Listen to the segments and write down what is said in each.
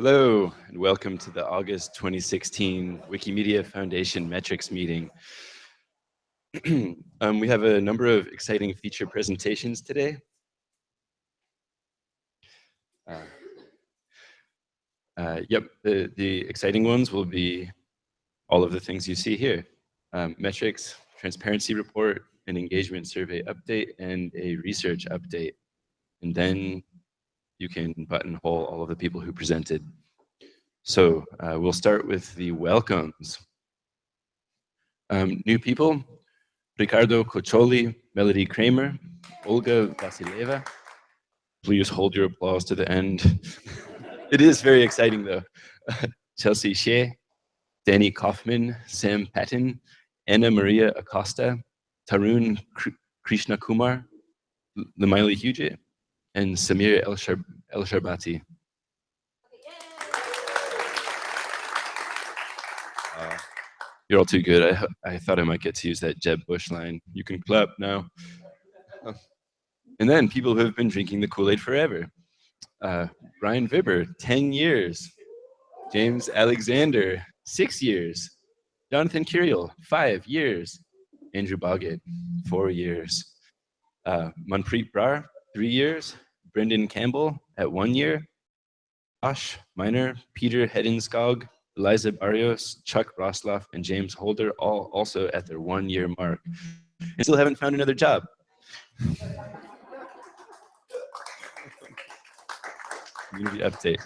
Hello, and welcome to the August 2016 Wikimedia Foundation metrics meeting. We have a number of exciting feature presentations today. The exciting ones will be all of the things you see here. Metrics, transparency report, an engagement survey update, and a research update. And then you can buttonhole all of the people who presented. So we'll start with the welcomes. New people, Ricardo Cocholi, Melody Kramer, Olga Vasileva. Please hold your applause to the end. It is very exciting though. Chelsea Shea, Danny Kaufman, Sam Patton, Anna Maria Acosta, Tarun Krishnakumar, Lamaili Huge, and Samir El-Sharbati. You're all too good. I thought I might get to use that Jeb Bush line. You can clap now. And then people who have been drinking the Kool-Aid forever. Brian Vibber, 10 years. James Alexander, 6 years. Jonathan Curiel, 5 years. Andrew Boggett, 4 years. Manpreet Brar, 3 years. Brendan Campbell at 1 year. Josh Miner, Peter Hedenskog, Eliza Barrios, Chuck Rosloff, and James Holder, all also at their 1 year mark. And still haven't found another job. Community update.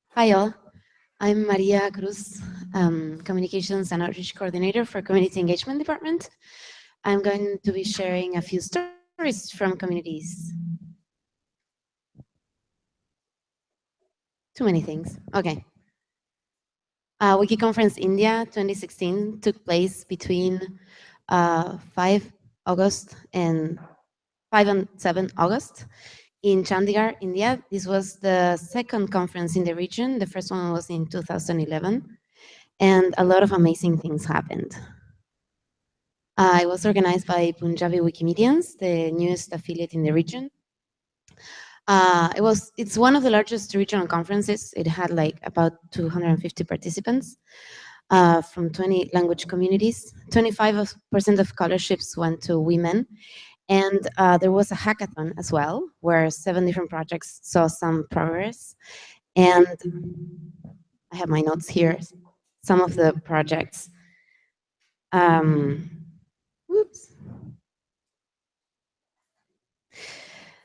Hi all, I'm Maria Cruz, Communications and Outreach Coordinator for Community Engagement Department. I'm going to be sharing a few stories from communities. Too many things, okay. WikiConference India 2016 took place between 5 and 7 August in Chandigarh, India. This was the second conference in the region. The first one was in 2011, and a lot of amazing things happened. It was organized by Punjabi Wikimedians, the newest affiliate in the region. It's one of the largest regional conferences. It had like about 250 participants from 20 language communities. 25% of scholarships went to women. And there was a hackathon as well, where 7 different projects saw some progress. And I have my notes here, some of the projects.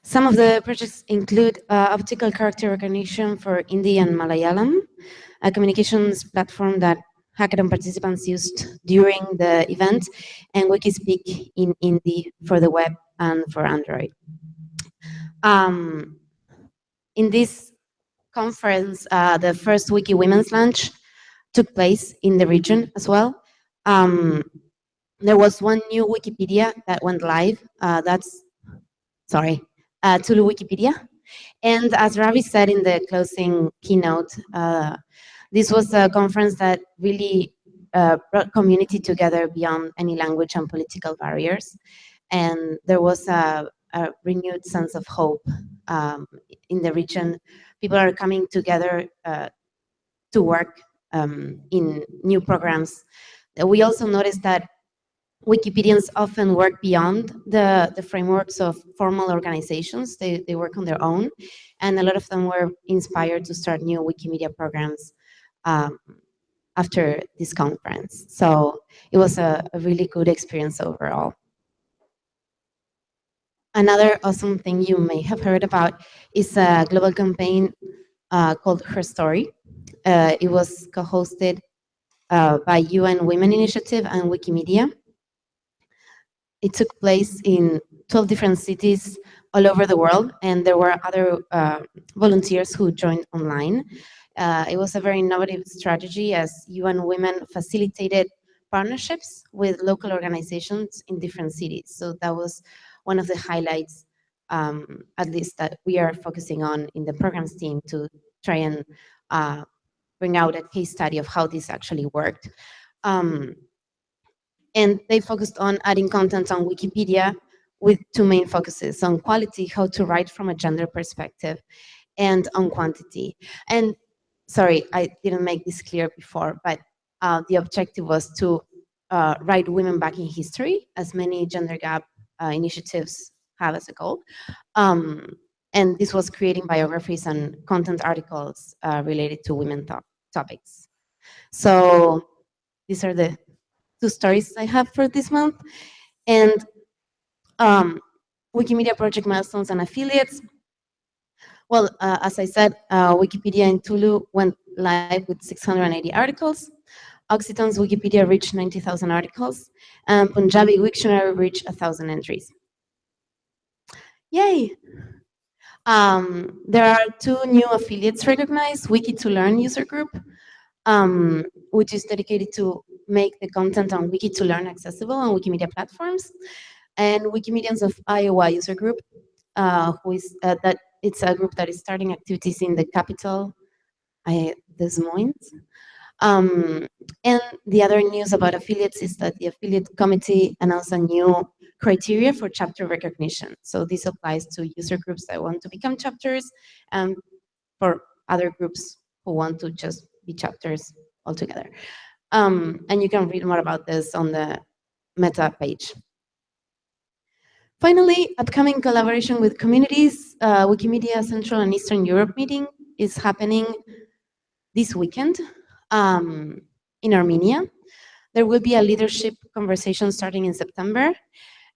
Some of the projects include optical character recognition for Hindi and Malayalam, a communications platform that hackathon participants used during the event, and Wikispeak in Hindi for the web and for Android. In this conference, the first Wiki Women's Lunch took place in the region as well. There was one new Wikipedia that went live. Tulu Wikipedia. And as Ravi said in the closing keynote, this was a conference that really brought community together beyond any language and political barriers. And there was a renewed sense of hope in the region. People are coming together to work in new programs. We also noticed that Wikipedians often work beyond the frameworks of formal organizations. They work on their own, and a lot of them were inspired to start new Wikimedia programs after this conference. So it was a really good experience overall. Another awesome thing you may have heard about is a global campaign called Her Story. It was co-hosted by UN Women Initiative and Wikimedia. It took place in 12 different cities all over the world, and there were other volunteers who joined online. It was a very innovative strategy as UN Women facilitated partnerships with local organizations in different cities. So that was one of the highlights, at least that we are focusing on in the programs team, to try and bring out a case study of how this actually worked. And they focused on adding content on Wikipedia with two main focuses: on quality, how to write from a gender perspective, and on quantity. And sorry, I didn't make this clear before, but the objective was to write women back in history, as many gender gap initiatives have as a goal. And this was creating biographies and content articles related to women topics. So these are the two stories I have for this month. And Wikimedia project milestones and affiliates. Well, as I said, Wikipedia in Tulu went live with 680 articles. Occitan's Wikipedia reached 90,000 articles, and Punjabi Wiktionary reached 1,000 entries. Yay! There are two new affiliates recognized: Wiki2Learn user group, which is dedicated to make the content on Wiki2Learn accessible on Wikimedia platforms, and Wikimedians of Iowa user group, who is that it's a group that is starting activities in the capital, Des Moines. And the other news about affiliates is that the affiliate committee announced a new criteria for chapter recognition. So this applies to user groups that want to become chapters, and for other groups who want to just be chapters altogether. And you can read more about this on the Meta page. Finally, upcoming collaboration with communities. Wikimedia Central and Eastern Europe meeting is happening this weekend in Armenia. There will be a leadership conversation starting in September.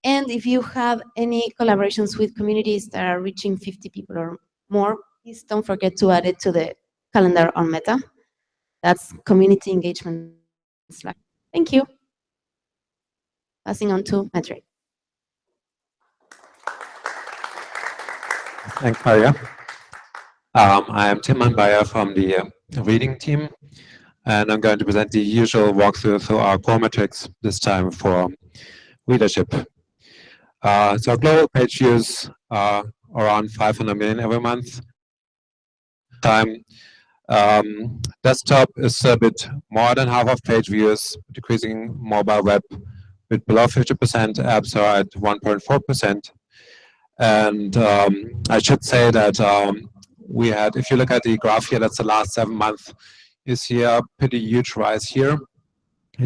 And if you have any collaborations with communities that are reaching 50 people or more, please don't forget to add it to the calendar on Meta. That's community engagement Slack. Thank you. Passing on to Metric. Thanks, Maria. I am Tim Manbaya from the reading team, and I'm going to present the usual walkthrough through our core metrics, this time for readership. So global page views are around 500 million every month. Desktop is a bit more than half of page views, decreasing mobile web with below 50%, apps are at 1.4%. And I should say that we had, if you look at the graph here, that's the last 7 months, you see a pretty huge rise here.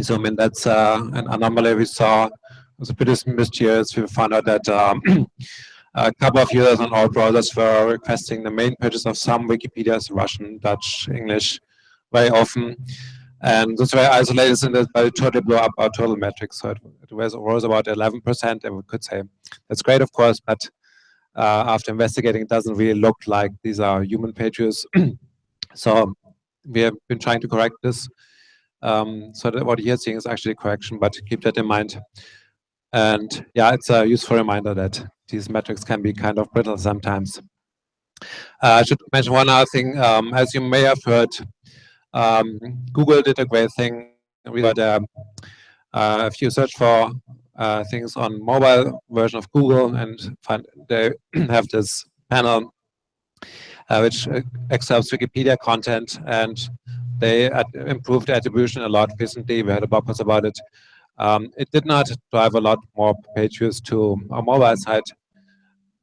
So I mean, that's an anomaly we saw. It was a pretty missed years. We found out that a couple of users on all browsers were requesting the main pages of some Wikipedias, Russian, Dutch, English, very often. And this very isolated in that, but it totally blew up our total metrics. So it was about 11%, and we could say that's great, of course, but after investigating, it doesn't really look like these are human pages. So we have been trying to correct this. So that what you're seeing is actually a correction, but keep that in mind. And yeah, it's a useful reminder that these metrics can be kind of brittle sometimes. I should mention one other thing. As you may have heard, Google did a great thing. We got if you search for things on mobile version of Google, and they have this panel which accepts Wikipedia content, and they improved attribution a lot recently. We had a blog post about it. It did not drive a lot more page views to our mobile site,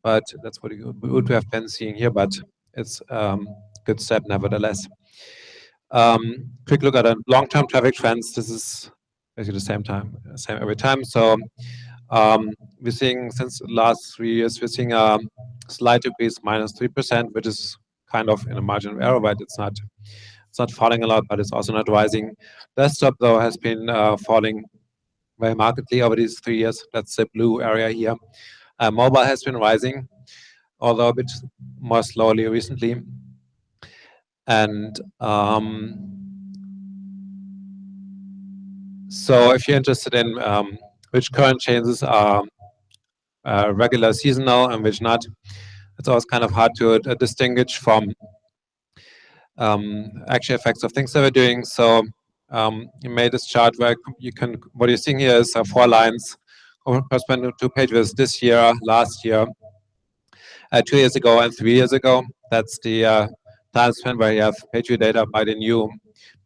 but that's what you would have been seeing here, but it's a good step nevertheless. Quick look at long-term traffic trends. This is basically the same every time. So we're seeing since the last 3 years, we're seeing a slight decrease, -3%, which is kind of in a margin of error, but it's not falling a lot, but it's also not rising. Desktop though has been falling very markedly over these 3 years. That's the blue area here. Mobile has been rising, although a bit more slowly recently. And so if you're interested in which current changes are regular seasonal and which not, it's always kind of hard to distinguish from actual effects of things that we're doing. So you made this chart where you can, what you're seeing here is 4 lines corresponding to pages this year, last year, 2 years ago, and 3 years ago. That's the time span where you have page view data by the new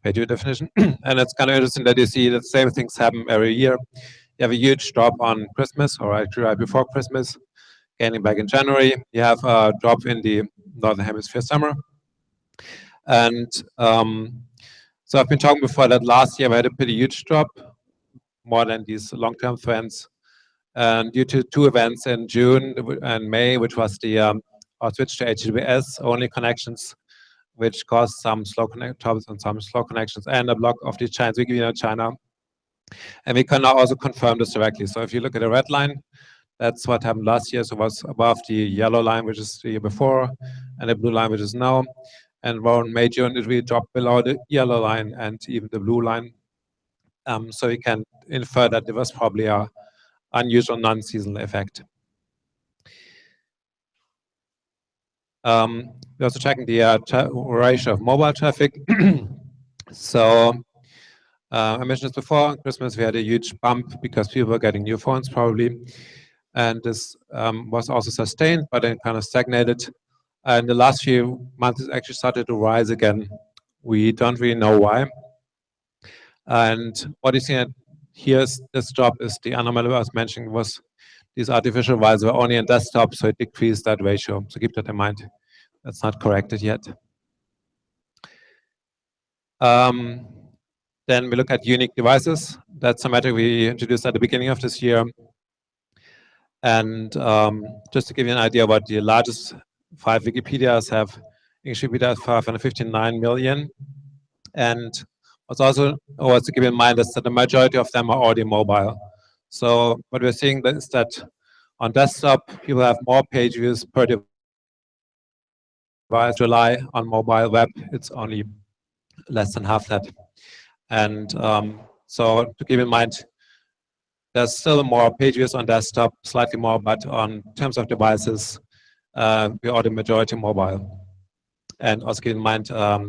page view definition. And it's kind of interesting that you see the same things happen every year. You have a huge drop on Christmas, or actually right before Christmas, gaining back in January. You have a drop in the Northern Hemisphere summer. And so I've been talking before that last year we had a pretty huge drop, more than these long-term trends. And due to two events in June and May, which was the our switch to HTTPS only connections, which caused some slow troubles and some slow connections, and a block of the Chinese Wikimedia in China. And we can now also confirm this directly. So if you look at the red line, that's what happened last year. So it was above the yellow line, which is the year before, and the blue line, which is now. And around May, June, it really dropped below the yellow line and even the blue line. So you can infer that there was probably a unusual non-seasonal effect. We're also checking the ratio of mobile traffic. So I mentioned this before, on Christmas we had a huge bump because people were getting new phones probably. And this was also sustained, but then kind of stagnated. And the last few months it actually started to rise again. We don't really know why. And what you see here is this drop is the anomaly I was mentioning was these artificial values were only on desktop, so it decreased that ratio. So keep that in mind. That's not corrected yet. Then we look at unique devices. That's a metric we introduced at the beginning of this year. And just to give you an idea what the largest 5 Wikipedias have, English Wikipedia has 559 million. And what's also to keep in mind is that the majority of them are already mobile. So what we're seeing is that on desktop, people have more page views per device. July on mobile web, it's only less than half that. And so to keep in mind, there's still more page views on desktop, slightly more, but on terms of devices, we are the majority mobile. And also keep in mind,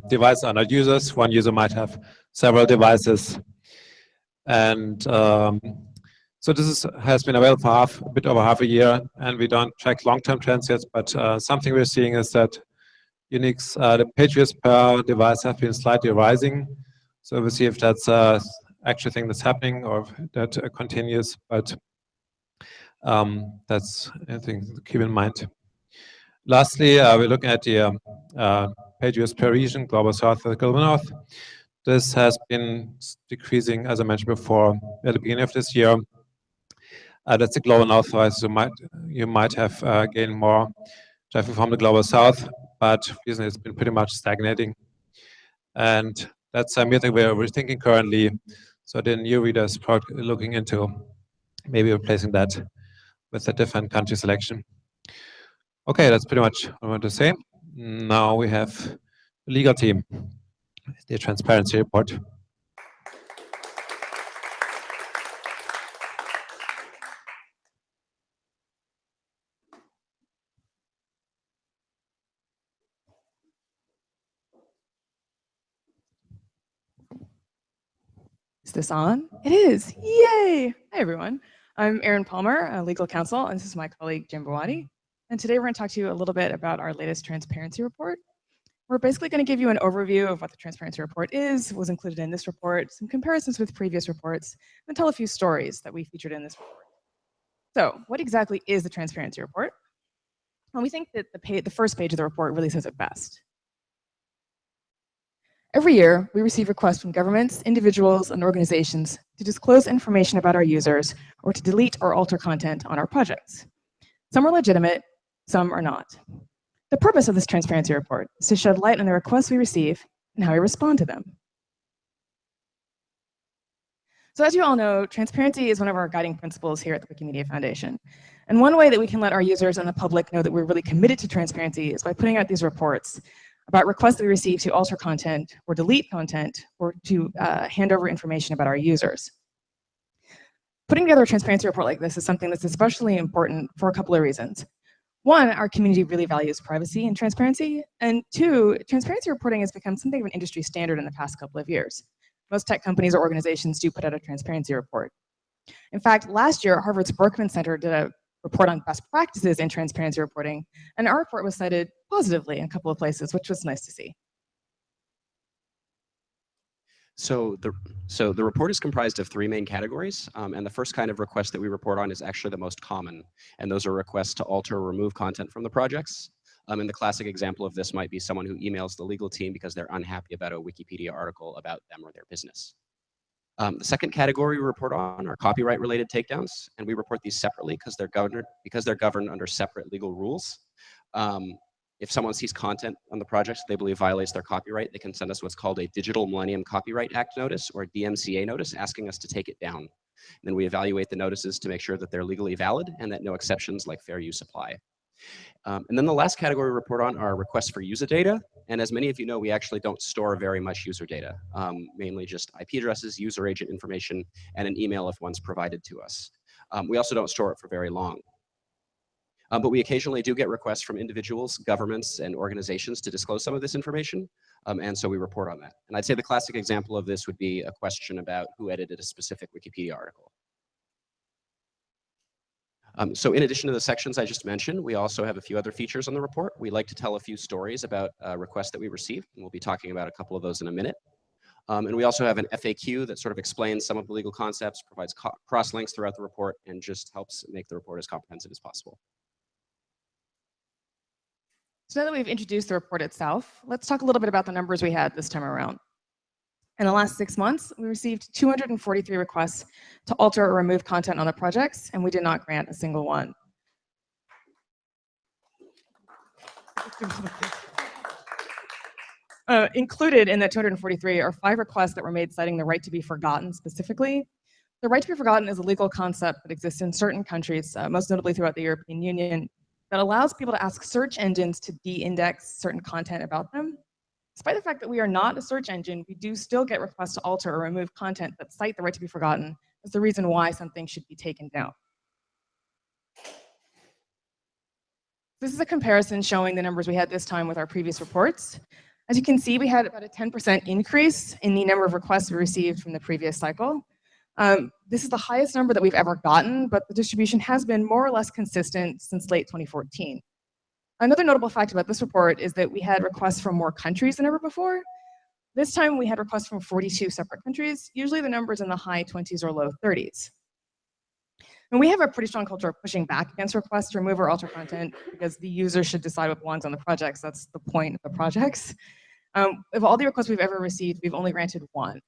devices are not users. One user might have several devices. And so this has been available for a bit over half a year, and we don't track long-term trends yet, but something we're seeing is that uniques, the page views per device have been slightly rising. So we'll see if that's actual thing that's happening or if that continues, but that's a thing to keep in mind. Lastly, we're looking at the page views per region, Global South and Global North. This has been decreasing, as I mentioned before, at the beginning of this year. That's the Global North, so you might have gained more traffic from the Global South, but recently it's been pretty much stagnating. And that's a metric we're thinking currently. So the new reader is looking into maybe replacing that with a different country selection. Okay, that's pretty much what I want to say. Now we have the legal team, the transparency report. Is this on? It is. Yay! Hi, everyone. I'm Erin Palmer, a legal counsel, and this is my colleague, Jim Bawadi. And today we're going to talk to you a little bit about our latest transparency report. We're basically going to give you an overview of what the transparency report is, was included in this report, some comparisons with previous reports, and tell a few stories that we featured in this report. So what exactly is the transparency report? Well, we think that the first page of the report really says it best. Every year, we receive requests from governments, individuals, and organizations to disclose information about our users or to delete or alter content on our projects. Some are legitimate, some are not. The purpose of this transparency report is to shed light on the requests we receive and how we respond to them. So as you all know, transparency is one of our guiding principles here at the Wikimedia Foundation. And one way that we can let our users and the public know that we're really committed to transparency is by putting out these reports about requests that we receive to alter content or delete content or to hand over information about our users. Putting together a transparency report like this is something that's especially important for a couple of reasons. One, our community really values privacy and transparency. And two, transparency reporting has become something of an industry standard in the past couple of years. Most tech companies or organizations do put out a transparency report. In fact, last year, Harvard's Berkman Center did a report on best practices in transparency reporting, and our report was cited positively in a couple of places, which was nice to see. So the report is comprised of three main categories, and the first kind of request that we report on is actually the most common, and those are requests to alter or remove content from the projects. And the classic example of this might be someone who emails the legal team because they're unhappy about a Wikipedia article about them or their business. The second category we report on are copyright-related takedowns, and we report these separately because they're governed under separate legal rules. If someone sees content on the projects they believe violates their copyright, they can send us what's called a Digital Millennium Copyright Act notice, or DMCA notice, asking us to take it down. And then we evaluate the notices to make sure that they're legally valid and that no exceptions like fair use apply. And then the last category we report on are requests for user data. And as many of you know, we actually don't store very much user data, mainly just IP addresses, user agent information, and an email if one's provided to us. We also don't store it for very long. But we occasionally do get requests from individuals, governments, and organizations to disclose some of this information, and so we report on that. And I'd say the classic example of this would be a question about who edited a specific Wikipedia article. So in addition to the sections I just mentioned, we also have a few other features on the report. We like to tell a few stories about requests that we received, and we'll be talking about a couple of those in a minute. And we also have an FAQ that sort of explains some of the legal concepts, provides cross-links throughout the report, and just helps make the report as comprehensive as possible. So now that we've introduced the report itself, let's talk a little bit about the numbers we had this time around. In the last 6 months, we received 243 requests to alter or remove content on the projects, and we did not grant a single one. Included in the 243 are 5 requests that were made citing the right to be forgotten specifically. The right to be forgotten is a legal concept that exists in certain countries, most notably throughout the European Union, that allows people to ask search engines to de-index certain content about them. Despite the fact that we are not a search engine, we do still get requests to alter or remove content that cite the right to be forgotten as the reason why something should be taken down. This is a comparison showing the numbers we had this time with our previous reports. As you can see, we had about a 10% increase in the number of requests we received from the previous cycle. This is the highest number that we've ever gotten, but the distribution has been more or less consistent since late 2014. Another notable fact about this report is that we had requests from more countries than ever before. This time we had requests from 42 separate countries. Usually the number's in the high 20s or low 30s. And we have a pretty strong culture of pushing back against requests to remove or alter content because the user should decide what belongs on the projects. That's the point of the projects. Of all the requests we've ever received, we've only granted one.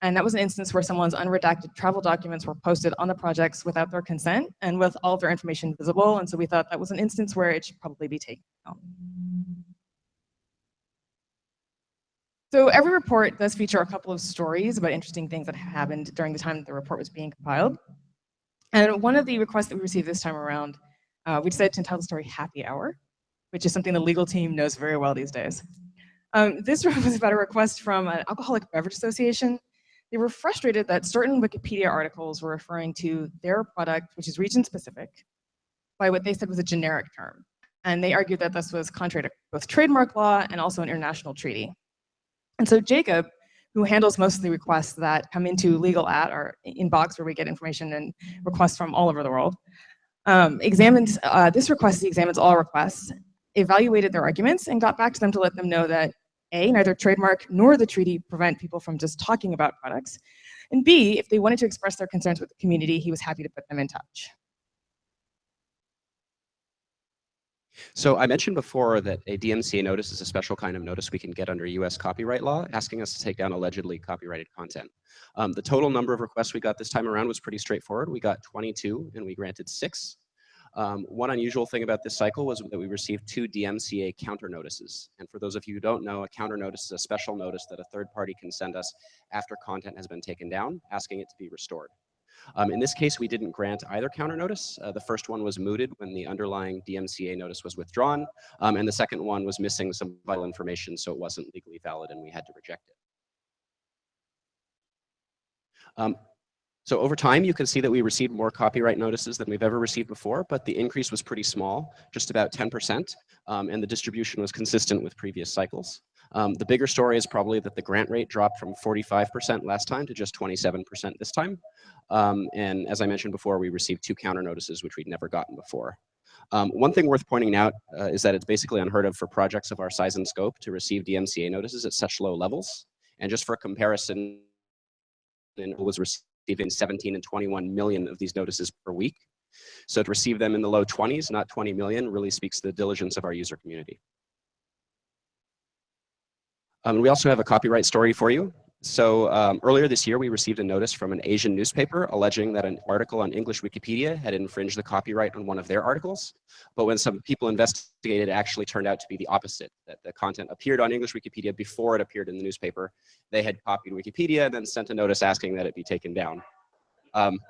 And that was an instance where someone's unredacted travel documents were posted on the projects without their consent and with all of their information visible. And so we thought that was an instance where it should probably be taken down. So every report does feature a couple of stories about interesting things that happened during the time that the report was being compiled. And one of the requests that we received this time around, we decided to entitle the story Happy Hour, which is something the legal team knows very well these days. This was about a request from an alcoholic beverage association. They were frustrated that certain Wikipedia articles were referring to their product, which is region-specific, by what they said was a generic term. And they argued that this was contrary to both trademark law and also an international treaty. And so Jacob, who handles most of the requests that come into legal at our inbox where we get information and requests from all over the world, examined this request. He examines all requests, evaluated their arguments, and got back to them to let them know that A, neither trademark nor the treaty prevent people from just talking about products, and B, if they wanted to express their concerns with the community, he was happy to put them in touch. So I mentioned before that a DMCA notice is a special kind of notice we can get under US copyright law, asking us to take down allegedly copyrighted content. The total number of requests we got this time around was pretty straightforward. We got 22 and we granted 6. One unusual thing about this cycle was that we received 2 DMCA counter notices. And for those of you who don't know, a counter notice is a special notice that a third party can send us after content has been taken down, asking it to be restored. In this case, we didn't grant either counter notice. The first one was mooted when the underlying DMCA notice was withdrawn, and the second one was missing some vital information, so it wasn't legally valid and we had to reject it. So over time, you can see that we received more copyright notices than we've ever received before, but the increase was pretty small, just about 10%, and the distribution was consistent with previous cycles. The bigger story is probably that the grant rate dropped from 45% last time to just 27% this time. And as I mentioned before, we received 2 counter notices, which we'd never gotten before. One thing worth pointing out is that it's basically unheard of for projects of our size and scope to receive DMCA notices at such low levels. And just for comparison, and was receiving 17 and 21 million of these notices per week. So to receive them in the low 20s, not 20 million, really speaks to the diligence of our user community. We also have a copyright story for you. So earlier this year, we received a notice from an Asian newspaper alleging that an article on English Wikipedia had infringed the copyright on one of their articles. But when some people investigated, it actually turned out to be the opposite, that the content appeared on English Wikipedia before it appeared in the newspaper. They had copied Wikipedia and then sent a notice asking that it be taken down.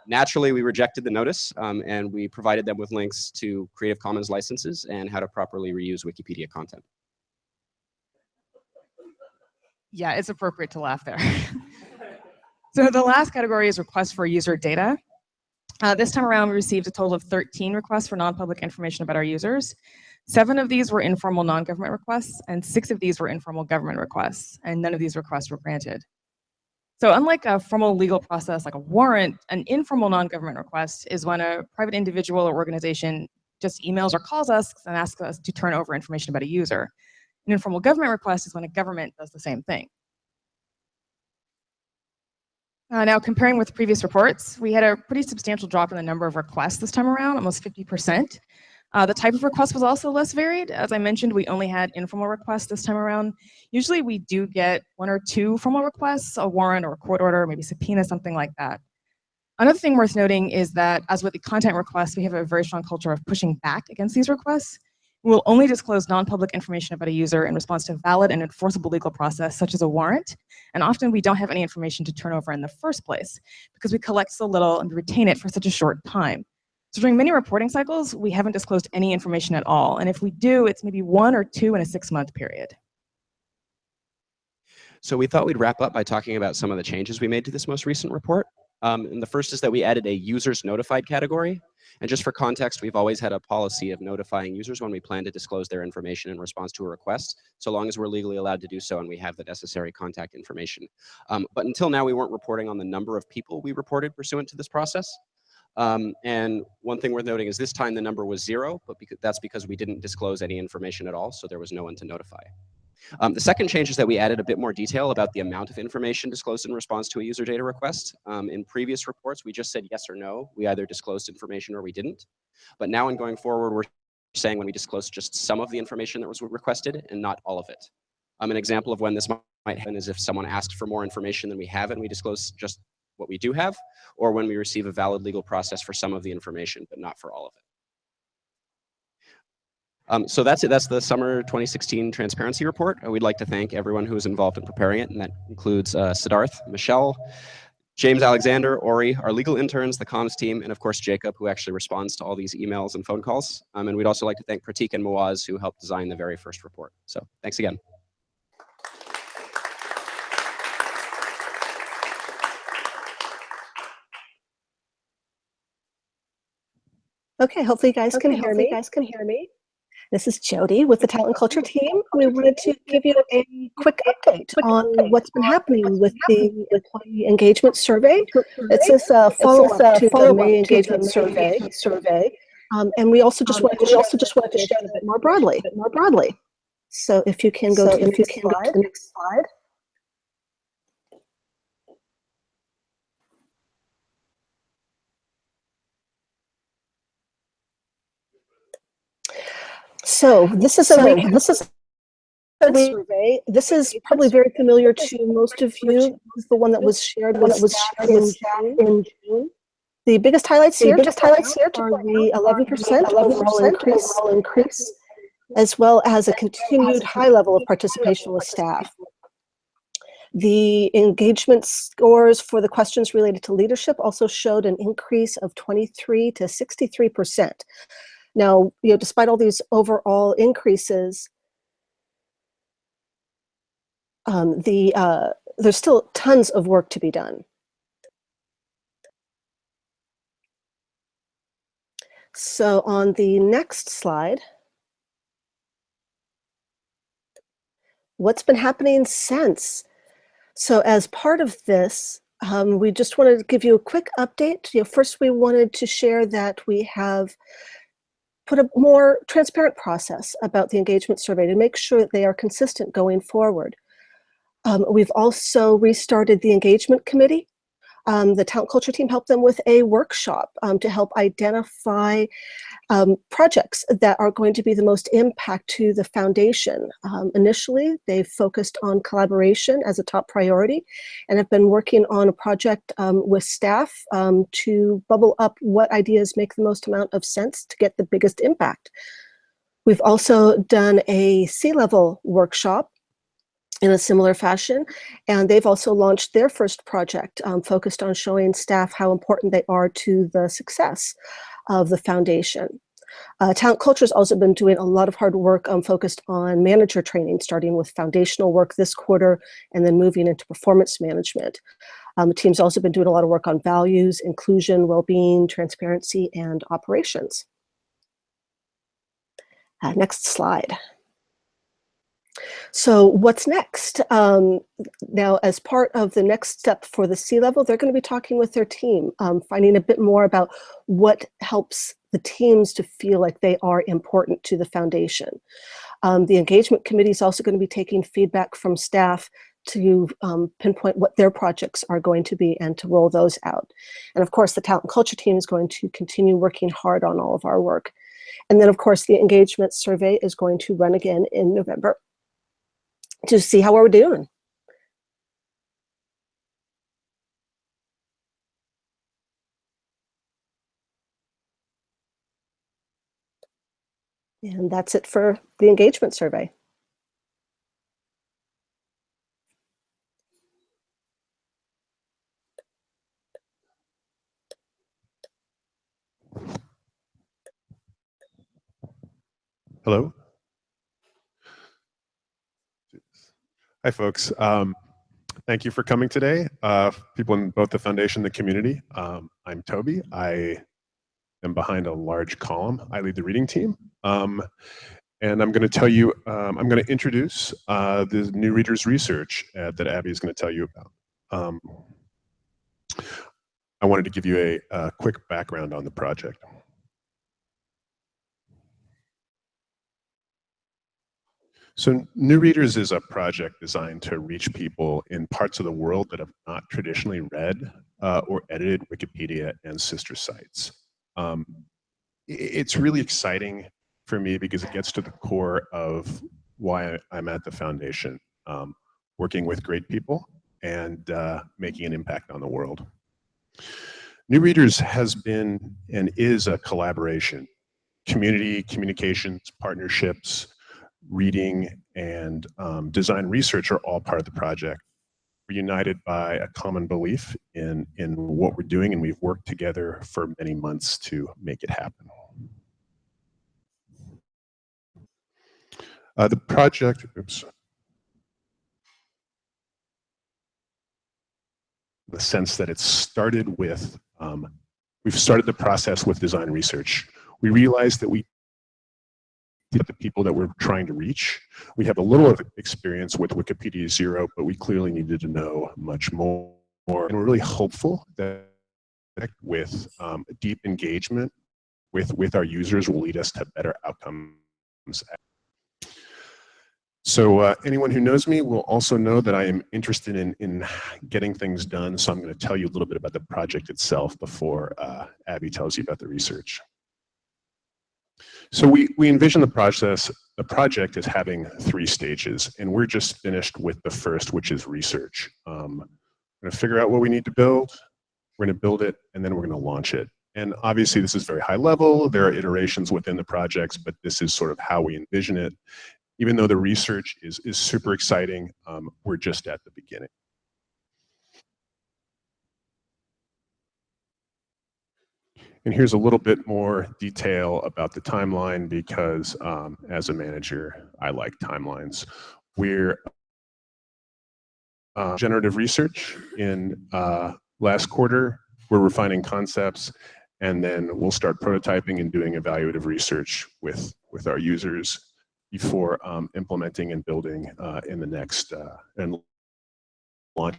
Naturally, we rejected the notice and we provided them with links to Creative Commons licenses and how to properly reuse Wikipedia content. Yeah, it's appropriate to laugh there. So the last category is requests for user data. This time around, we received a total of 13 requests for non-public information about our users. 7 of these were informal non-government requests, and 6 of these were informal government requests, and none of these requests were granted. So unlike a formal legal process like a warrant, an informal non-government request is when a private individual or organization just emails or calls us and asks us to turn over information about a user. An informal government request is when a government does the same thing. Now, comparing with previous reports, we had a pretty substantial drop in the number of requests this time around, almost 50%. The type of request was also less varied. As I mentioned, we only had informal requests this time around. Usually we do get 1 or 2 formal requests, a warrant or a court order, maybe subpoena, something like that. Another thing worth noting is that, as with the content requests, we have a very strong culture of pushing back against these requests. We will only disclose non-public information about a user in response to a valid and enforceable legal process, such as a warrant. And often we don't have any information to turn over in the first place because we collect so little and retain it for such a short time. So during many reporting cycles, we haven't disclosed any information at all. And if we do, it's maybe 1 or 2 in a 6-month period. So we thought we'd wrap up by talking about some of the changes we made to this most recent report. And the first is that we added a users notified category. And just for context, we've always had a policy of notifying users when we plan to disclose their information in response to a request, so long as we're legally allowed to do so and we have the necessary contact information. But until now, we weren't reporting on the number of people we reported pursuant to this process. And one thing worth noting is this time the number was 0, but that's because we didn't disclose any information at all, so there was no one to notify. The second change is that we added a bit more detail about the amount of information disclosed in response to a user data request. In previous reports, we just said yes or no. We either disclosed information or we didn't. But now in going forward, we're saying when we disclose just some of the information that was requested and not all of it. An example of when this might happen is if someone asked for more information than we have and we disclose just what we do have, or when we receive a valid legal process for some of the information, but not for all of it. So that's it. That's the summer 2016 transparency report. We'd like to thank everyone who was involved in preparing it, and that includes Siddharth, Michelle, James Alexander, Ori, our legal interns, the comms team, and of course Jacob, who actually responds to all these emails and phone calls. And we'd also like to thank Pratik and Moaz, who helped design the very first report. So thanks again. Okay, hopefully you guys can hear me. This is Jody with the Talent and Culture team. We wanted to give you a quick update on what's been happening with the employee engagement survey. This is a follow-up to the May engagement survey. And we also just wanted to share a bit more broadly. So if you can go to the next slide. So this is a survey. This is probably very familiar to most of you. This is the one that was shared in June. The biggest highlights here are the 11% overall increase, as well as a continued high level of participation with staff. The engagement scores for the questions related to leadership also showed an increase of 23 to 63%. Now, despite all these overall increases, there's still tons of work to be done. So on the next slide, what's been happening since? So as part of this, we just wanted to give you a quick update. First, we wanted to share that we have put a more transparent process about the engagement survey to make sure that they are consistent going forward. We've also restarted the engagement committee. The talent culture team helped them with a workshop to help identify projects that are going to be the most impact to the foundation. Initially, they focused on collaboration as a top priority and have been working on a project with staff to bubble up what ideas make the most amount of sense to get the biggest impact. We've also done a C-level workshop in a similar fashion, and they've also launched their first project focused on showing staff how important they are to the success of the foundation. Talent Culture has also been doing a lot of hard work focused on manager training, starting with foundational work this quarter and then moving into performance management. The team's also been doing a lot of work on values, inclusion, well-being, transparency, and operations. Next slide. So what's next? Now, as part of the next step for the C-level, they're going to be talking with their team, finding a bit more about what helps the teams to feel like they are important to the foundation. The engagement committee is also going to be taking feedback from staff to pinpoint what their projects are going to be and to roll those out. And of course, the talent and culture team is going to continue working hard on all of our work. And then, of course, the engagement survey is going to run again in November to see how we're doing. And that's it for the engagement survey. Hello. Hi, folks. Thank you for coming today. People in both the foundation and the community. I'm Toby. I am behind a large column. I lead the reading team. And I'm going to tell you, I'm going to introduce the new readers research that Abby is going to tell you about. I wanted to give you a quick background on the project. So New Readers is a project designed to reach people in parts of the world that have not traditionally read or edited Wikipedia and sister sites. It's really exciting for me because it gets to the core of why I'm at the foundation, working with great people and making an impact on the world. New Readers has been and is a collaboration. Community, communications, partnerships, reading, and design research are all part of the project. We're united by a common belief in what we're doing, and we've worked together for many months to make it happen. The project, oops. The sense that it started with, we've started the process with design research. We realized that we the people that we're trying to reach. We have a little experience with Wikipedia Zero, but we clearly needed to know much more. And we're really hopeful that with deep engagement with our users will lead us to better outcomes. So anyone who knows me will also know that I am interested in getting things done. So I'm going to tell you a little bit about the project itself before Abby tells you about the research. So we envision the project as having 3 stages, and we're just finished with the first, which is research. We're going to figure out what we need to build, we're going to build it, and then we're going to launch it. And obviously this is very high level, there are iterations within the projects, but this is sort of how we envision it. Even though the research is super exciting, we're just at the beginning. And here's a little bit more detail about the timeline because as a manager, I like timelines. We're generative research in last quarter. We're refining concepts, and then we'll start prototyping and doing evaluative research with our users before implementing and building in the next and launch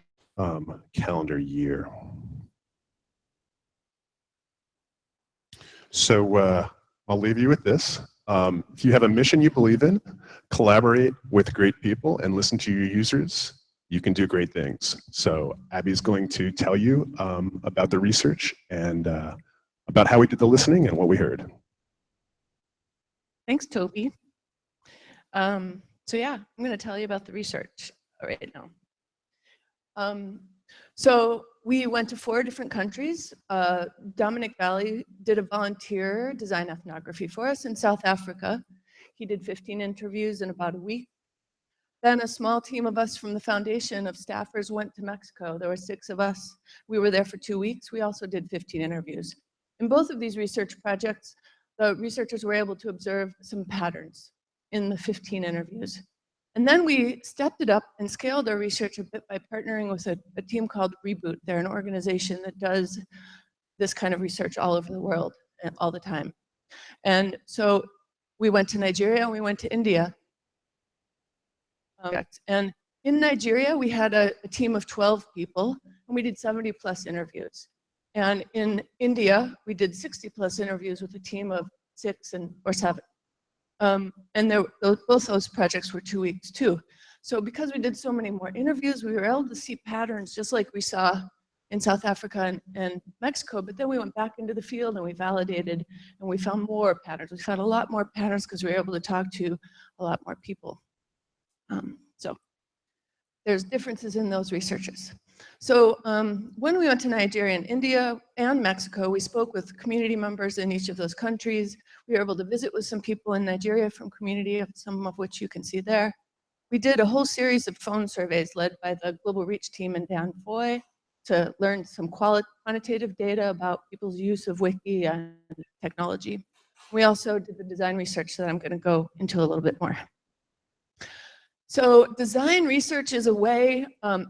calendar year. So I'll leave you with this. If you have a mission you believe in, collaborate with great people and listen to your users. you can do great things. So Abby's going to tell you about the research and about how we did the listening and what we heard. Thanks, Toby. So yeah, I'm going to tell you about the research right now. So we went to 4 different countries. Dominic Valley did a volunteer design ethnography for us in South Africa. He did 15 interviews in about a week. Then a small team of us from the foundation of staffers went to Mexico. There were 6 of us. We were there for 2 weeks. We also did 15 interviews. In both of these research projects, the researchers were able to observe some patterns in the 15 interviews. And then we stepped it up and scaled our research a bit by partnering with a team called Reboot. They're an organization that does this kind of research all over the world all the time. And so we went to Nigeria and we went to India. And in Nigeria, we had a team of 12 people, and we did 70+ interviews. And in India, we did 60+ interviews with a team of 6 or 7. And both those projects were 2 weeks too. So because we did so many more interviews, we were able to see patterns just like we saw in South Africa and Mexico. But then we went back into the field and we validated, and we found more patterns. We found a lot more patterns because we were able to talk to a lot more people. So there's differences in those researches. So when we went to Nigeria and India and Mexico, we spoke with community members in each of those countries. We were able to visit with some people in Nigeria from community, some of which you can see there. We did a whole series of phone surveys led by the Global Reach team and Dan Foy to learn some quantitative data about people's use of Wiki and technology. We also did the design research that I'm going to go into a little bit more. So design research is a way,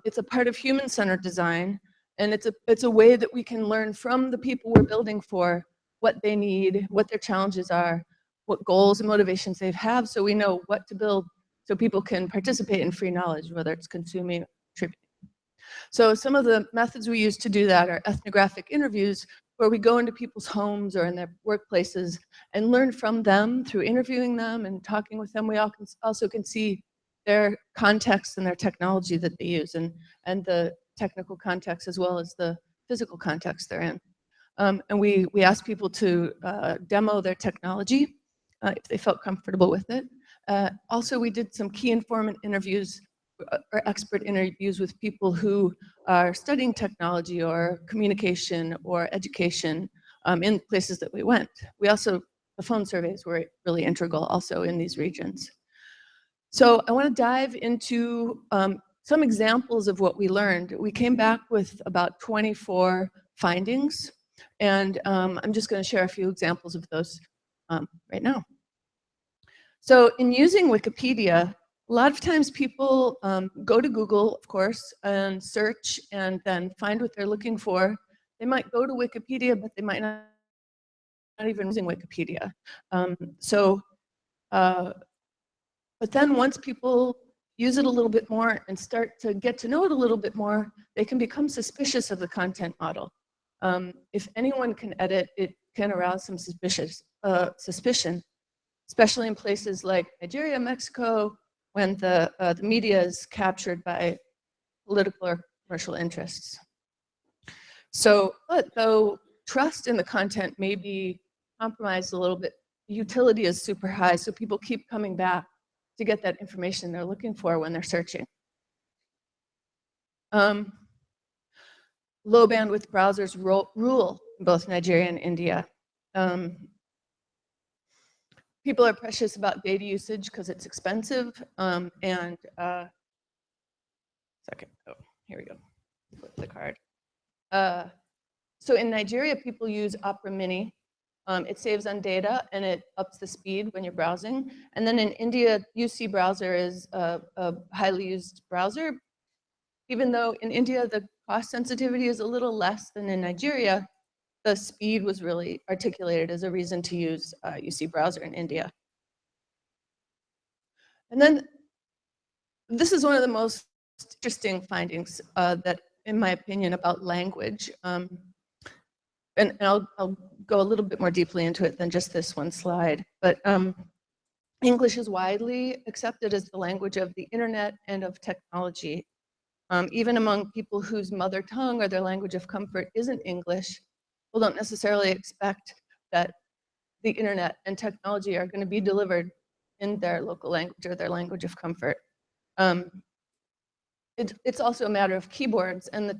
it's a part of human-centered design, and it's a way that we can learn from the people we're building for what they need, what their challenges are, what goals and motivations they have, so we know what to build so people can participate in free knowledge, whether it's consuming or contributing. So some of the methods we use to do that are ethnographic interviews, where we go into people's homes or in their workplaces and learn from them through interviewing them and talking with them. We also can see their context and their technology that they use, and the technical context as well as the physical context they're in. And we asked people to demo their technology if they felt comfortable with it. Also, we did some key informant interviews or expert interviews with people who are studying technology or communication or education in places that we went. The phone surveys were really integral also in these regions. So I want to dive into some examples of what we learned. We came back with about 24 findings, and I'm just going to share a few examples of those right now. So in using Wikipedia, a lot of times people go to Google, of course, and search and then find what they're looking for. They might go to Wikipedia, but they might not even using Wikipedia. But then once people use it a little bit more and start to get to know it a little bit more, they can become suspicious of the content model. If anyone can edit, it can arouse some suspicion, especially in places like Nigeria, Mexico, when the media is captured by political or commercial interests. So, but though trust in the content may be compromised a little bit, utility is super high, so people keep coming back to get that information they're looking for when they're searching. Low bandwidth browsers rule in both Nigeria and India. People are precious about data usage because it's expensive, here we go, flip the card. So in Nigeria, people use Opera Mini. It saves on data and it ups the speed when you're browsing. And then in India, UC browser is a highly used browser. Even though in India, the cost sensitivity is a little less than in Nigeria, the speed was really articulated as a reason to use UC browser in India. And then this is one of the most interesting findings that, in my opinion, about language. And I'll go a little bit more deeply into it than just this one slide. But English is widely accepted as the language of the internet and of technology. Even among people whose mother tongue or their language of comfort isn't English, people don't necessarily expect that the internet and technology are going to be delivered in their local language or their language of comfort. It's also a matter of keyboards, and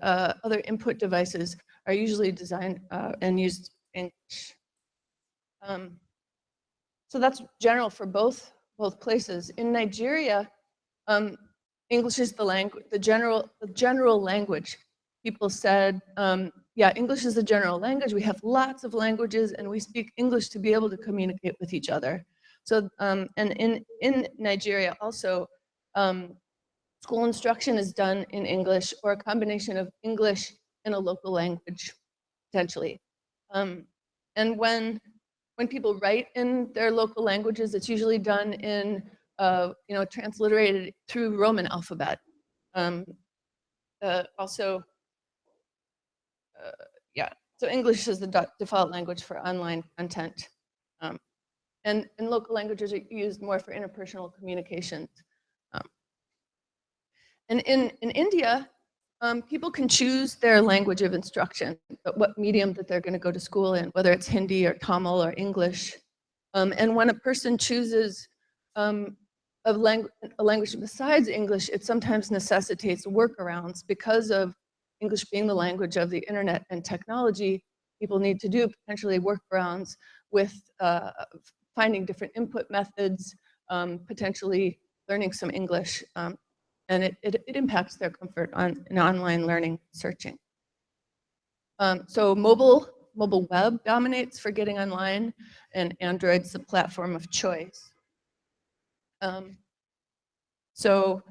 other input devices are usually designed and used in English. So that's general for both places. In Nigeria, English is the general language. People said, yeah, English is the general language. We have lots of languages, and we speak English to be able to communicate with each other. So, and in Nigeria also, school instruction is done in English, or a combination of English and a local language, potentially. And when people write in their local languages, it's usually done in, transliterated through Roman alphabet. Yeah, so English is the default language for online content. And local languages are used more for interpersonal communications. And in India, people can choose their language of instruction, but what medium that they're going to go to school in, whether it's Hindi or Tamil or English. And when a person chooses a language besides English, it sometimes necessitates workarounds because of English being the language of the internet and technology. People need to do potentially workarounds with finding different input methods, potentially learning some English. And it impacts their comfort in online learning searching. So mobile web dominates for getting online, and Android's the platform of choice. So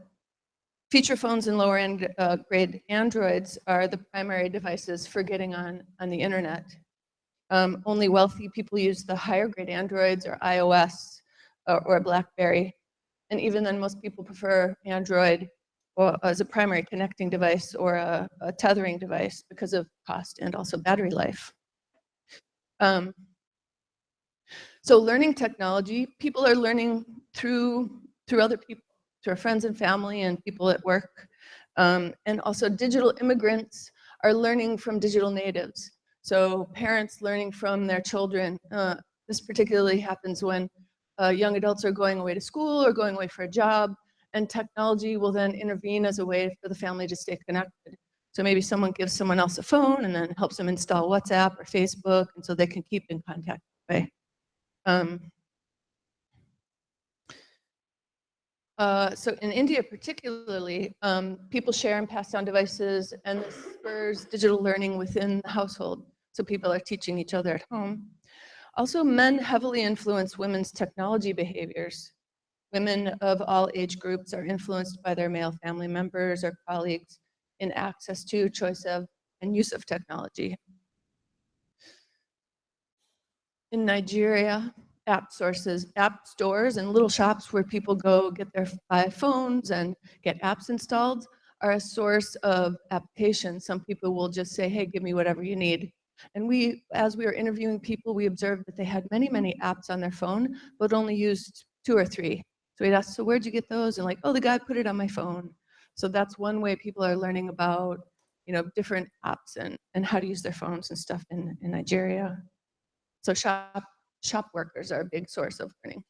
feature phones and lower end grade Androids are the primary devices for getting on the internet. Only wealthy people use the higher grade Androids or iOS or BlackBerry. And even then, most people prefer Android as a primary connecting device or a tethering device because of cost and also battery life. So learning technology, people are learning through other people, through our friends and family and people at work. And also digital immigrants are learning from digital natives. So parents learning from their children. This particularly happens when young adults are going away to school or going away for a job, and technology will then intervene as a way for the family to stay connected. So maybe someone gives someone else a phone and then helps them install WhatsApp or Facebook, and so they can keep in contact that way. So in India particularly, people share and pass down devices, and this spurs digital learning within the household. So people are teaching each other at home. Also, men heavily influence women's technology behaviors. Women of all age groups are influenced by their male family members or colleagues in access to, choice of, and use of technology. In Nigeria, app stores and little shops where people go get their iPhones and get apps installed are a source of applications. Some people will just say, hey, give me whatever you need. And as we were interviewing people, we observed that they had many, many apps on their phone, but only used 2 or 3. So we'd ask, so where'd you get those? And like, oh, the guy put it on my phone. So that's one way people are learning about, different apps and how to use their phones and stuff in Nigeria. So shop workers are a big source of learning.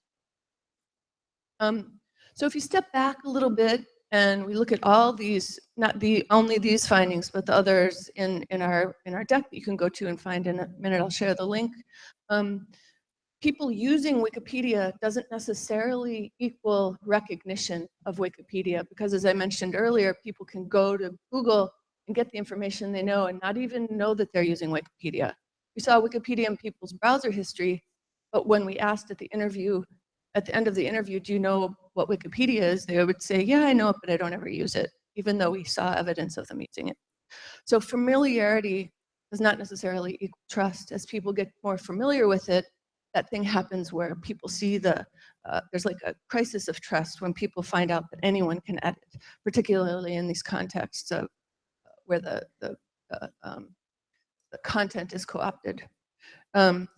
So if you step back a little bit and we look at all these, not only these findings, but the others in our deck that you can go to and find in a minute, I'll share the link. People using Wikipedia doesn't necessarily equal recognition of Wikipedia, because as I mentioned earlier, people can go to Google and get the information they know and not even know that they're using Wikipedia. We saw Wikipedia in people's browser history, but when we asked at the end of the interview, do you know what Wikipedia is? They would say, yeah, I know it, but I don't ever use it, even though we saw evidence of them using it. So familiarity does not necessarily equal trust. As people get more familiar with it, that thing happens where people see there's like a crisis of trust when people find out that anyone can edit, particularly in these contexts of where the content is co-opted. And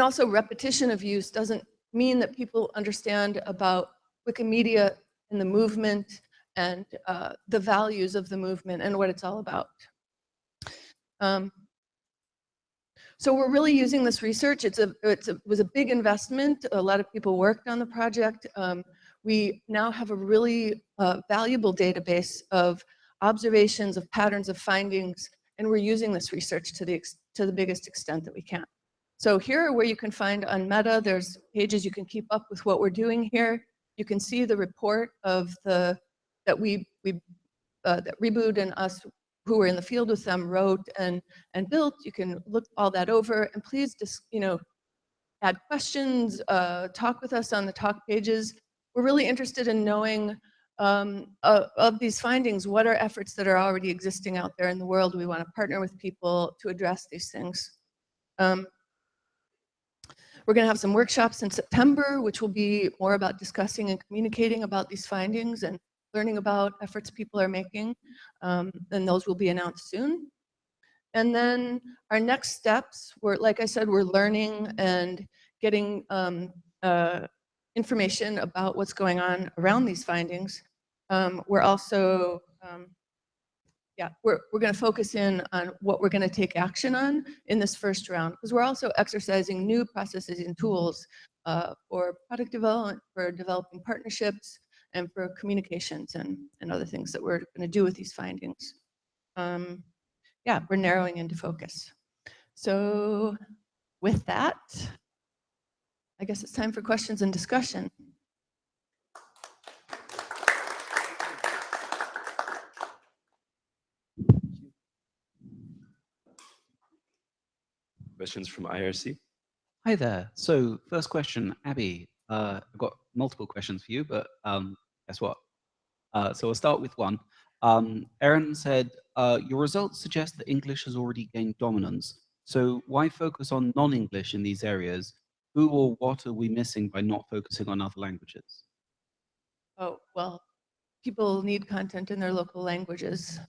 also repetition of use doesn't mean that people understand about Wikimedia and the movement and the values of the movement and what it's all about. So we're really using this research. It was a big investment. A lot of people worked on the project. We now have a really valuable database of observations, of patterns, of findings, and we're using this research to the biggest extent that we can. So here are where you can find on Meta. There's pages you can keep up with what we're doing here. You can see the report of that Reboot and us who were in the field with them wrote and built. You can look all that over, and please just, add questions, talk with us on the talk pages. We're really interested in knowing of these findings, what are efforts that are already existing out there in the world. We want to partner with people to address these things. We're going to have some workshops in September, which will be more about discussing and communicating about these findings and learning about efforts people are making, and those will be announced soon. And then our next steps, like I said, we're learning and getting information about what's going on around these findings. We're also, we're going to focus in on what we're going to take action on in this first round, because we're also exercising new processes and tools for product development, for developing partnerships, and for communications and other things that we're going to do with these findings. We're narrowing into focus. So with that, I guess it's time for questions and discussion. Questions from IRC? Hi there. So first question, Abby. I've got multiple questions for you, but guess what? So I'll start with one. Erin said, your results suggest that English has already gained dominance. So why focus on non-English in these areas? Who or what are we missing by not focusing on other languages? Oh, well, people need content in their local languages.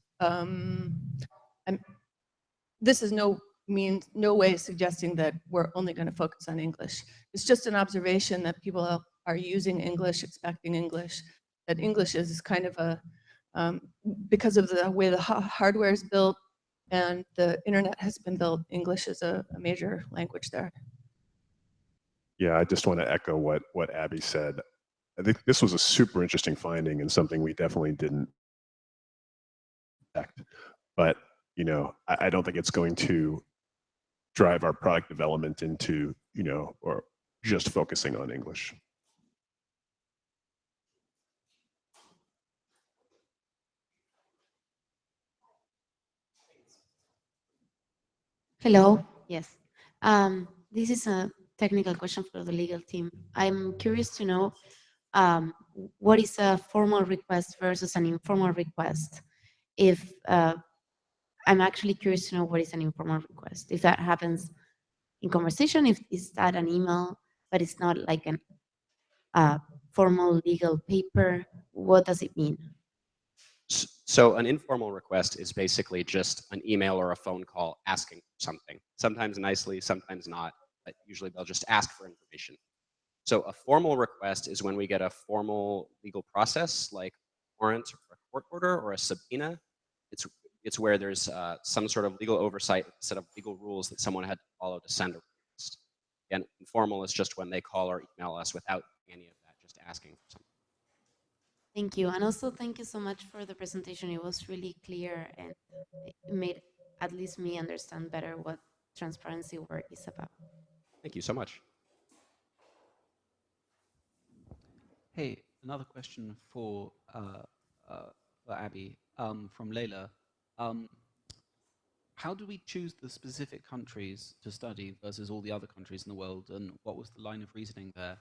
This is no way suggesting that we're only going to focus on English. It's just an observation that people are using English, expecting English, that English is kind of a, because of the way the hardware is built and the internet has been built, English is a major language there. Yeah, I just want to echo what Abby said. I think this was a super interesting finding and something we definitely didn't expect. But, I don't think it's going to drive our product development into, or just focusing on English. Hello. Yes. This is a technical question for the legal team. I'm curious to know what is a formal request versus an informal request. If I'm actually curious to know what is an informal request. If that happens in conversation, if is that an email, but it's not like a formal legal paper, what does it mean? So an informal request is basically just an email or a phone call asking for something, sometimes nicely, sometimes not, but usually they'll just ask for information. So a formal request is when we get a formal legal process like a warrant or a court order or a subpoena. It's where there's some sort of legal oversight, set of legal rules that someone had to follow to send a request. And informal is just when they call or email us without any of that, just asking for something. Thank you. And also thank you so much for the presentation. It was really clear and it made at least me understand better what transparency work is about. Thank you so much. Hey, another question for Abby from Leila. How do we choose the specific countries to study versus all the other countries in the world, and what was the line of reasoning there?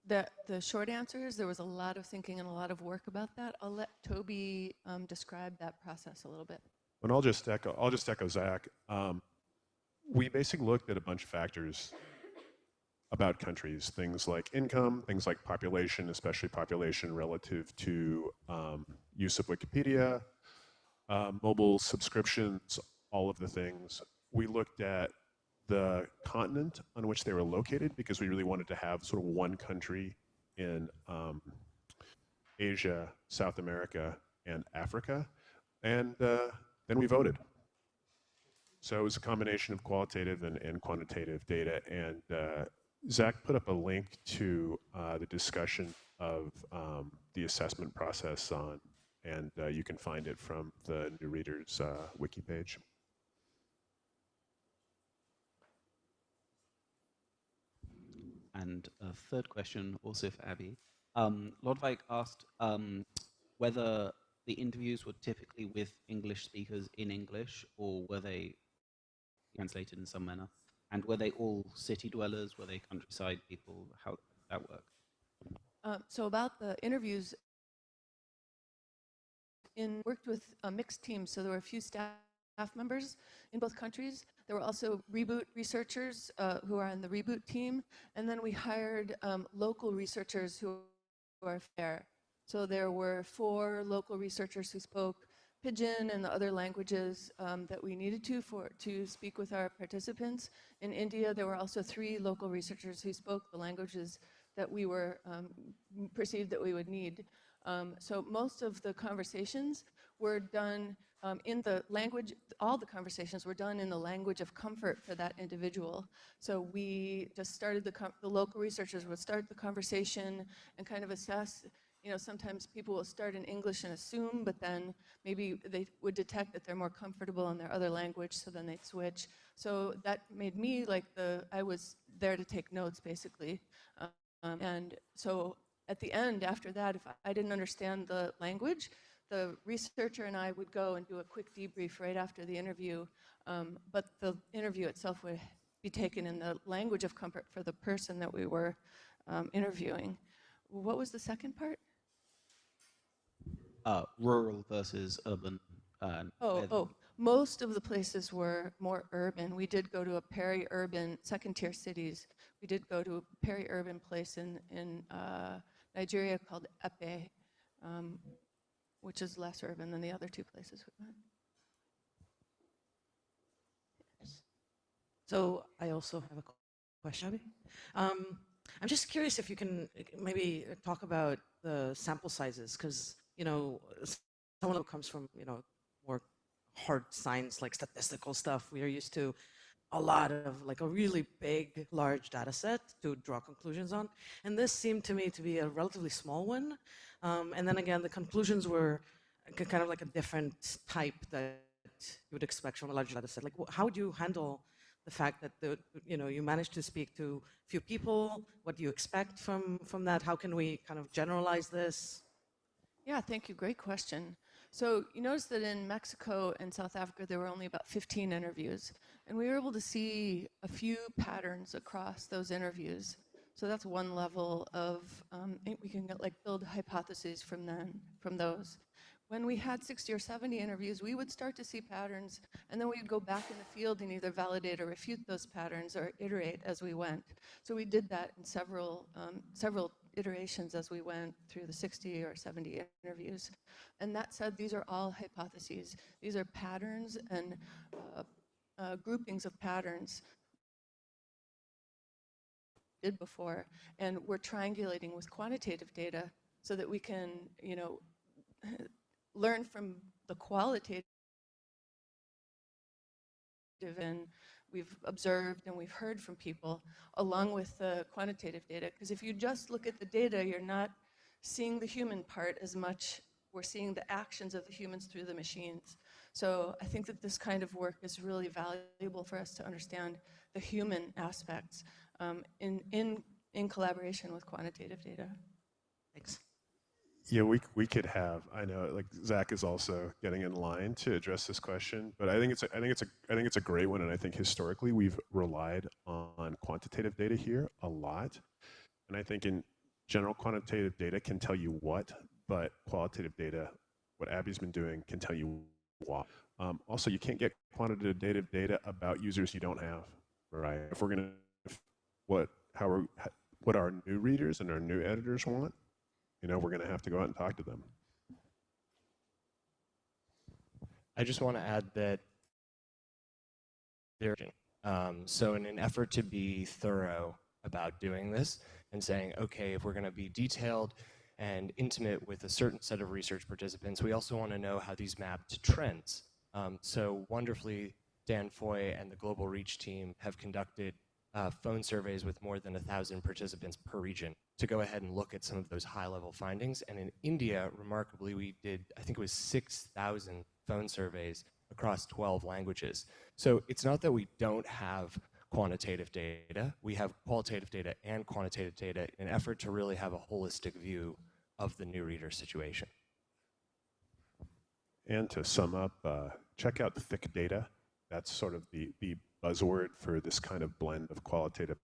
The short answer is there was a lot of thinking and a lot of work about that. I'll let Toby describe that process a little bit. And I'll just echo Zach. We basically looked at a bunch of factors about countries, things like income, things like population, especially population relative to use of Wikipedia, mobile subscriptions, all of the things. We looked at the continent on which they were located because we really wanted to have sort of one country in Asia, South America, and Africa. And then we voted. So it was a combination of qualitative and quantitative data. And Zach put up a link to the discussion of the assessment process and you can find it from the New Readers wiki page. And a third question, also for Abby. Lodvik asked whether the interviews were typically with English speakers in English, or were they translated in some manner? And were they all city dwellers? Were they countryside people? How did that work? So about the interviews, worked with a mixed team, so there were a few staff members in both countries. There were also Reboot researchers who are on the Reboot team, and then we hired local researchers who are there. So there were 4 local researchers who spoke Pidgin and the other languages that we needed to speak with our participants. In India, there were also 3 local researchers who spoke the languages that we were perceived that we would need. So most of the conversations were done in the language, all the conversations were done in the language of comfort for that individual. So we just started, the local researchers would start the conversation and kind of assess, you know, sometimes people will start in English and assume, but then maybe they would detect that they're more comfortable in their other language, so then they'd switch. So that made me like I was there to take notes, basically. And so at the end, after that, if I didn't understand the language, the researcher and I would go and do a quick debrief right after the interview, but the interview itself would be taken in the language of comfort for the person that we were interviewing. What was the second part? Rural versus urban. Most of the places were more urban. We did go to a peri-urban, second-tier cities. We did go to a peri-urban place in Nigeria called Epe, which is less urban than the other 2 places we went. So I also have a question. I'm just curious if you can maybe talk about the sample sizes, because, you know, someone who comes from, you know, more hard science, like statistical stuff, we are used to a lot of, like, a really big, large data set to draw conclusions on. And this seemed to me to be a relatively small one. And then again, the conclusions were kind of like a different type that you would expect from a large data set. Like, how would you handle the fact that you managed to speak to a few people? What do you expect from that? How can we kind of generalize this? Yeah, thank you. Great question. So you notice that in Mexico and South Africa, there were only about 15 interviews. And we were able to see a few patterns across those interviews. So that's one level of, we can build hypotheses from those. When we had 60 or 70 interviews, we would start to see patterns, and then we would go back in the field and either validate or refute those patterns or iterate as we went. So we did that in several iterations as we went through the 60 or 70 interviews. And that said, these are all hypotheses. These are patterns and groupings of patterns did before, and we're triangulating with quantitative data so that we can, learn from the qualitative and we've observed and we've heard from people along with the quantitative data. Because if you just look at the data, you're not seeing the human part as much. We're seeing the actions of the humans through the machines. So I think that this kind of work is really valuable for us to understand the human aspects in collaboration with quantitative data. Thanks. Yeah, we could have. I know, like Zach is also getting in line to address this question, but I think it's a great one, and I think historically we've relied on quantitative data here a lot, and I think in general quantitative data can tell you what, but qualitative data, what Abby's been doing, can tell you what. Also, you can't get quantitative data about users you don't have, right? If we're gonna, what our new readers and our new editors want. We're going to have to go out and talk to them. I just want to add that so in an effort to be thorough about doing this and saying, okay, if we're going to be detailed and intimate with a certain set of research participants, we also want to know how these map to trends. So wonderfully, Dan Foy and the Global Reach team have conducted phone surveys with more than 1,000 participants per region to go ahead and look at some of those high-level findings. And in India, remarkably, we did, I think it was 6,000 phone surveys across 12 languages. So it's not that we don't have quantitative data, we have qualitative data and quantitative data in an effort to really have a holistic view of the new reader situation. And to sum up, check out thick data. That's sort of the buzzword for this kind of blend of qualitative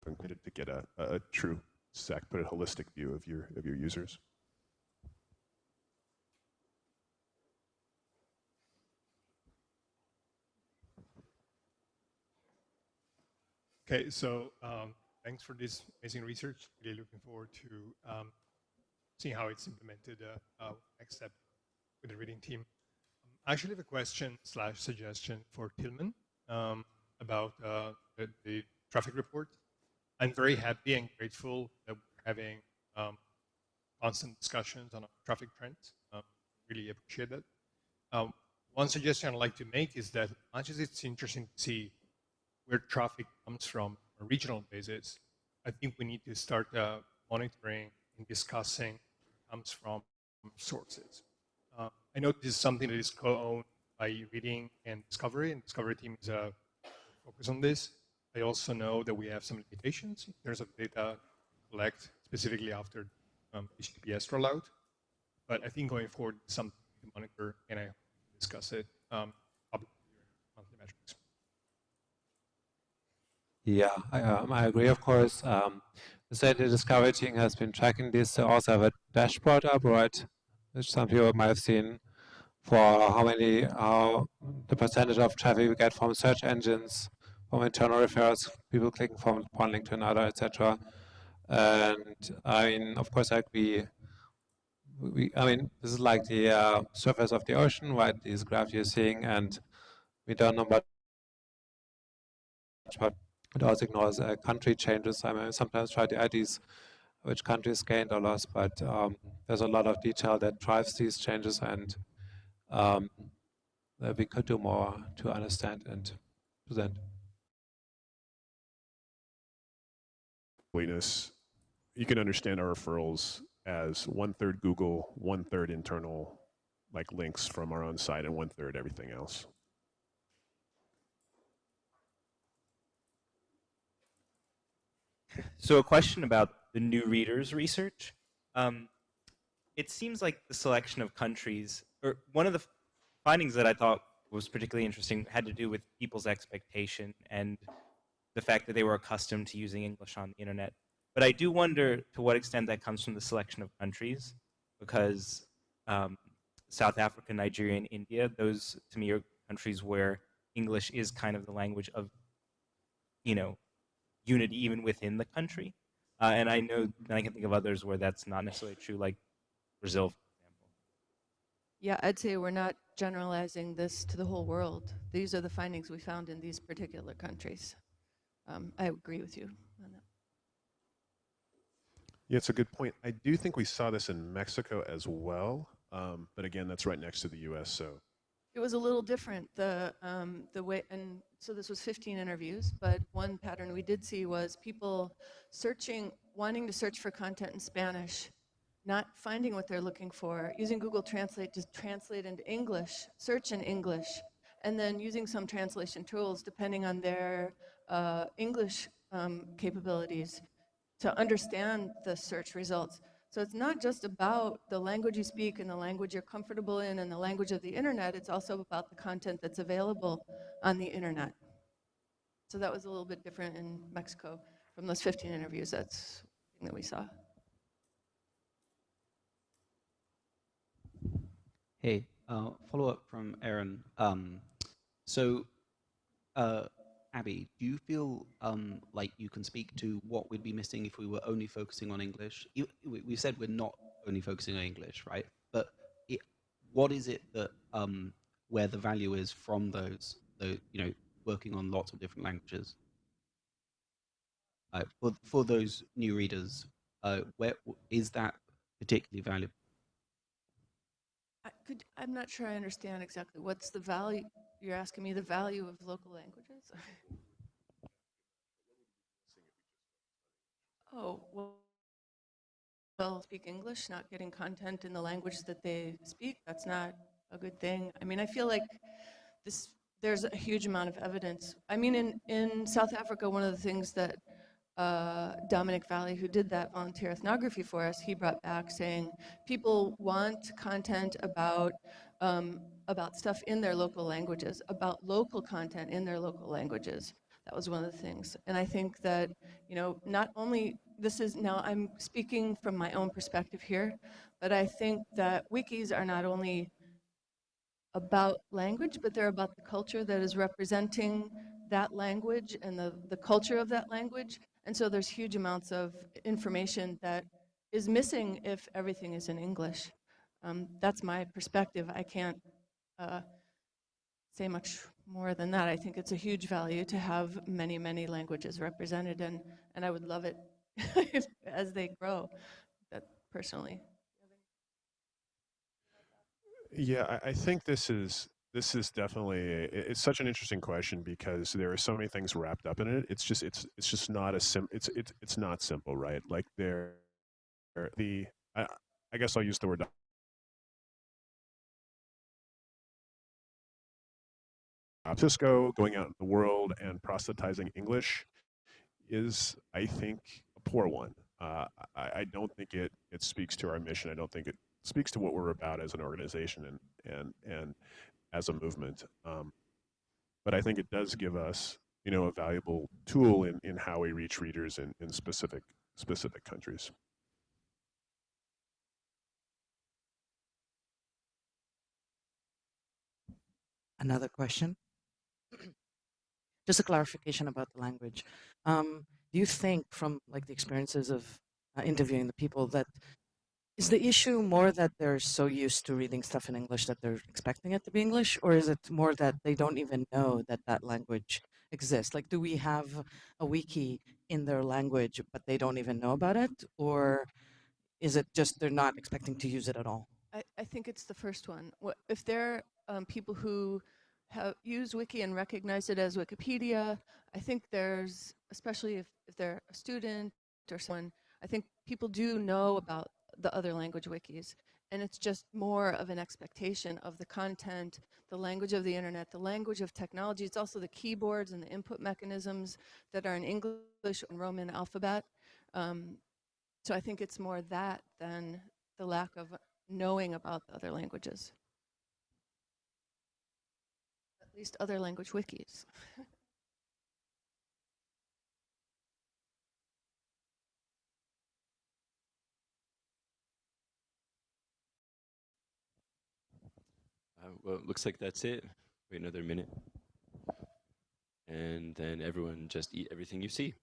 and quantitative to get a true put a holistic view of your users. Okay, so thanks for this amazing research. Really looking forward to seeing how it's implemented next step with the reading team. I actually have a question / suggestion for Tillman about the traffic report. I'm very happy and grateful that we're having constant discussions on traffic trends. Really appreciate that. One suggestion I'd like to make is that much as it's interesting to see where traffic comes from on a regional basis, I think we need to start monitoring and discussing where it comes from sources. I know this is something that is co-owned by Reading and Discovery team is focused on this. I also know that we have some limitations in terms of data collect specifically after HTTPS rollout, but I think going forward, something to monitor and I discuss it publicly monthly metrics. Yeah, I agree, of course. The data discovery team has been tracking this. They also have a dashboard up, right, which some people might have seen, for how the percentage of traffic we get from search engines, from internal referrals, people clicking from one link to another, etc. And I mean, of course, like I mean, this is like the surface of the ocean, right? These graphs you're seeing, and we don't know much, but it also ignores country changes. I mean, sometimes try the IDs, which countries gained or lost, but there's a lot of detail that drives these changes, and we could do more to understand and present. You can understand our referrals as 1/3 Google, 1/3 internal, like links from our own site, and 1/3 everything else. So a question about the new readers research. It seems like the selection of countries, or one of the findings that I thought was particularly interesting had to do with people's expectation and the fact that they were accustomed to using English on the internet. But I do wonder to what extent that comes from the selection of countries, because South Africa, Nigeria, and India, those to me are countries where English is kind of the language of, unity even within the country. And I know, and I can think of others where that's not necessarily true, like Brazil, for example. Yeah, I'd say we're not generalizing this to the whole world. These are the findings we found in these particular countries. I agree with you on that. Yeah, it's a good point. I do think we saw this in Mexico as well, but again, that's right next to the U.S. So it was a little different. The way, and so this was 15 interviews, but one pattern we did see was people wanting to search for content in Spanish, not finding what they're looking for, using Google Translate to translate into English, search in English, and then using some translation tools depending on their English capabilities to understand the search results. So it's not just about the language you speak and the language you're comfortable in and the language of the internet, it's also about the content that's available on the internet. So that was a little bit different in Mexico from those 15 interviews. That's something that we saw. Hey, follow up from Aaron. Abby, do you feel like you can speak to what we'd be missing if we were only focusing on English? We said we're not only focusing on English, right? But what is it that where the value is from those working on lots of different languages? For those new readers, where is that particularly valuable? I'm not sure I understand exactly. What's the value? You're asking me the value of local languages? Oh, well, speak English, not getting content in the language that they speak, that's not a good thing. I mean, I feel like there's a huge amount of evidence. I mean, in South Africa, one of the things that Dominic Valley, who did that volunteer ethnography for us, he brought back saying people want content about stuff in their local languages, about local content in their local languages. That was one of the things. And I think that, you know, not only, this is now, I'm speaking from my own perspective here, but I think that wikis are not only about language, but they're about the culture that is representing that language and the culture of that language. And so there's huge amounts of information that is missing if everything is in English. That's my perspective. I can't say much more than that. I think it's a huge value to have many, many languages represented, and I would love it as they grow, that personally. Yeah, I think this is definitely it's such an interesting question because there are so many things wrapped up in it. It's just not a it's not simple, right? Like I, I guess I'll use the word Cisco going out in the world and proselytizing English is, I think, a poor one. I don't think it speaks to our mission. I don't think it speaks to what we're about as an organization and as a movement. But I think it does give us, you know, a valuable tool in how we reach readers in specific countries. Another question. Just a clarification about the language. Do you think, from like the experiences of interviewing the people, that is the issue more that they're so used to reading stuff in English that they're expecting it to be English, or is it more that they don't even know that that language exists? Like, do we have a wiki in their language but they don't even know about it, or is it just they're not expecting to use it at all? I think it's the first one. If there are people who have used Wiki and recognize it as Wikipedia, I think there's, especially if they're a student or someone, I think people do know about the other language wikis. And it's just more of an expectation of the content, the language of the internet, the language of technology. It's also the keyboards and the input mechanisms that are in English and Roman alphabet. So I think it's more that than the lack of knowing about the other languages. At least other language wikis. Well, it looks like that's it. Wait another minute. And then everyone just eat everything you see.